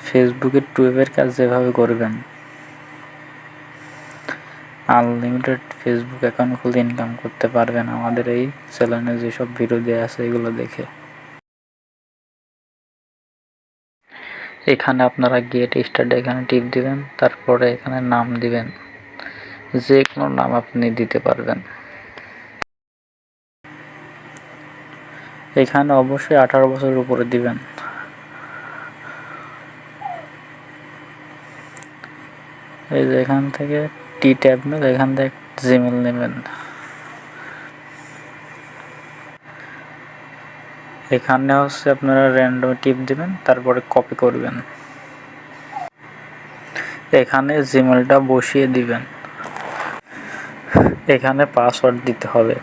ফেসবুকের টুয়েবের কাজ যেভাবে করবেন, আনলিমিটেড ফেসবুক অ্যাকাউন্ট খুলে ইনকাম করতে পারবেন আমাদের এই চ্যানেলে যেসব ভিডিও দেওয়া আছে এগুলো দেখে। এখানে আপনারা গেট স্টার্ট এখানে টিপ দিবেন, তারপরে এখানে নাম দিবেন, যে কোনো নাম আপনি দিতে পারবেন। এখানে অবশ্যই 18 বছরের উপরে দিবেন। এই যে এখান থেকে টি ট্যাব মেল, এখান থেকে জিমেল নেবেন। এখানে হচ্ছে আপনারা র্যান্ডম টিপ দিবেন, তারপরে কপি করবেন। এখানে জিমেলটা বসিয়ে দিবেন। এখানে পাসওয়ার্ড দিতে হবে।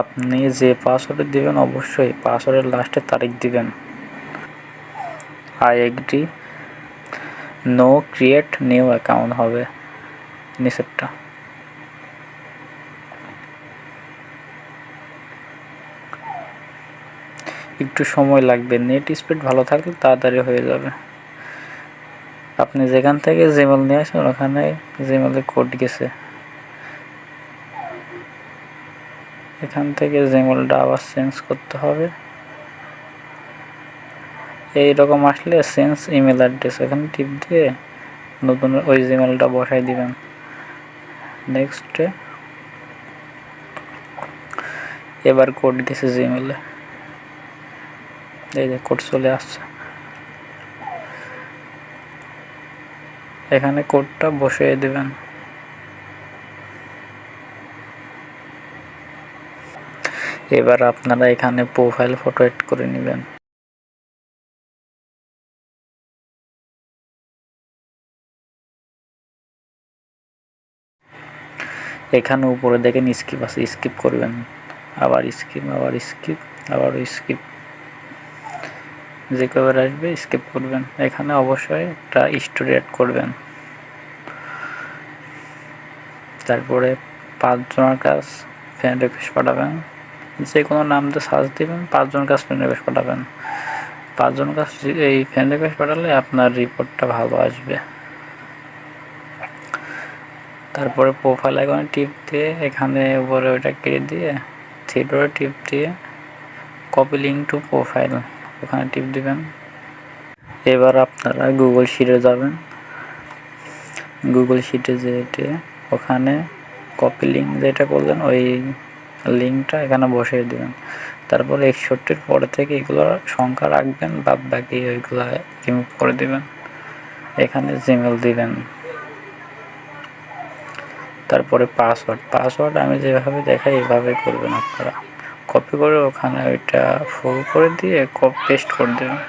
আপনি যে পাসওয়ার্ড দিবেন অবশ্যই পাসওয়ার্ডের লাস্টে তারিখ দিবেন। I agree, no create new account হবে নিচেরটা। একটু সময় লাগবে, নেট স্পিড ভালো থাকলে তাড়াতাড়ি হয়ে যাবে। আপনি যেখান থেকে জিমেল নিয়ে আসেন ওখানে জিমেলের কোড গেছে, এখান থেকে জিমেলটা আবার চেঞ্জ করতে হবে। এইরকম আসলে চেঞ্জ ইমেল অ্যাড্রেস এখানে টিপ দিয়ে নতুন ওই জিমেলটা বসাই দিবেন। নেক্সটে এবার কোড গেছে জিমেলে, এই যে কোড চলে আসছে, এখানে কোডটা বসিয়ে দিবেন। এবার আপনারা এখানে প্রোফাইল ফটো এড করে নেবেন। এখানে উপরে দেখেন স্কিপ আছে, স্কিপ করবেন, আবার স্কিপ, আবার স্কিপ, আবার স্কিপ, যে কবার আসবে স্কিপ করবেন। এখানে অবশ্যই একটা স্টোরি অ্যাড করবেন। তারপরে 5 জনের কাছ ফ্রেন্ড রিকোয়েস্ট পাঠাবেন, যে কোনো নাম দিয়ে সার্চ দিবেন, 5 জনের কাছ ফ্রেন্ড রিকোয়েস্ট পাঠাবেন। 5 জনের কাছ এই ফ্রেন্ড রিকোয়েস্ট পাঠালে আপনার রিপোর্টটা ভালো আসবে। তারপরে প্রোফাইল আইকনে টিপ দিয়ে এখানে উপরে ওইটা কেটে দিয়ে থ্রি ডটে টিপ দিয়ে কপি লিঙ্ক টু প্রোফাইল ওখানে টিপ দিবেন। এবার আপনারা গুগল শিটে যাবেন, গুগল শিটে যেতে ওখানে কপি লিঙ্ক যেটা করলেন ওই লিঙ্কটা এখানে বসিয়ে দেবেন। তারপরে 61-র পরে থেকে এগুলো সংখ্যা রাখবেন, বাদ বাকি ওইগুলো রিমুভ করে দেবেন। এখানে জিমেল দিবেন, তারপরে পাসওয়ার্ড আমি যেভাবে দেখাই এইভাবে করবেন আপনারা। কপি করে ওখানে ওইটা ফুল করে দিয়ে কপি পেস্ট করে দেবেন।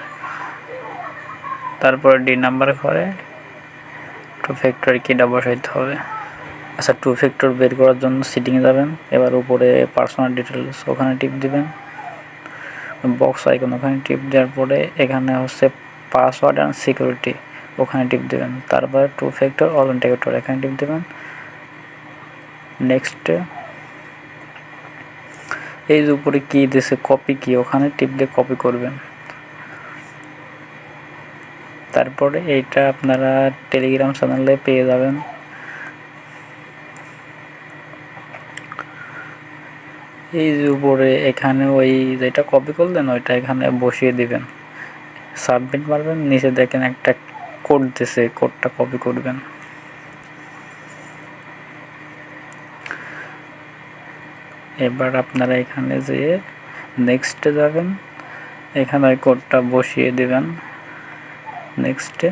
তারপরে ডি নাম্বার ঘরে 2 ফ্যাক্টর কিটা বসাইতে হবে। আচ্ছা, 2 ফ্যাক্টর বের করার জন্য সেটিংয়ে যাবেন, এবার উপরে পার্সোনাল ডিটেলস ওখানে টিপ দিবেন, বক্স আইকন ওখানে টিপ দেওয়ার পরে এখানে হচ্ছে পাসওয়ার্ড অ্যান্ড সিকিউরিটি ওখানে টিপ দেবেন। তারপরে 2 ফ্যাক্টর অথেন্টিকেটর এখানে টিপ দেবেন। নেক্সটে এই যে উপরে কি দিয়েছে কপি কি, ওখানে টিপ দিয়ে কপি করবেন। তারপরে এইটা আপনারা টেলিগ্রাম চ্যানেলে পেয়ে যাবেন। এই যে উপরে এখানে ওই যেটা কপি করলেন ওইটা এখানে বসিয়ে দিবেন, সাবমিট মারবেন। নিচে দেখেন একটা কোড দিয়েছে, কোডটা কপি করবেন। এবার আপনারা এখানে যেয়ে নেক্সটে যাবেন, এখানে ওই কোডটা বসিয়ে দিবেন। নেক্সটে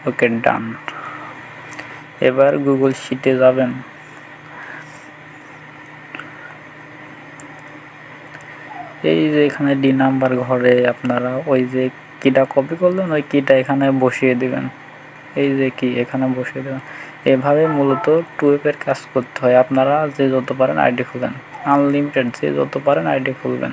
ওকে, ডান। এবার গুগল শিটে যাবেন, এই যে এখানে ডি নাম্বার ঘরে আপনারা ওই যে কিটা কপি করলেন ওই কিটা এখানে বসিয়ে দিবেন, এই যে কি এখানে বসিয়ে দেবেন। এভাবে মূলত টুয়েবের কাজ করতে হয়। আপনারা যে যত পারেন আইডি খুলবেন, আনলিমিটেড যে যত পারেন আইডি খুলবেন।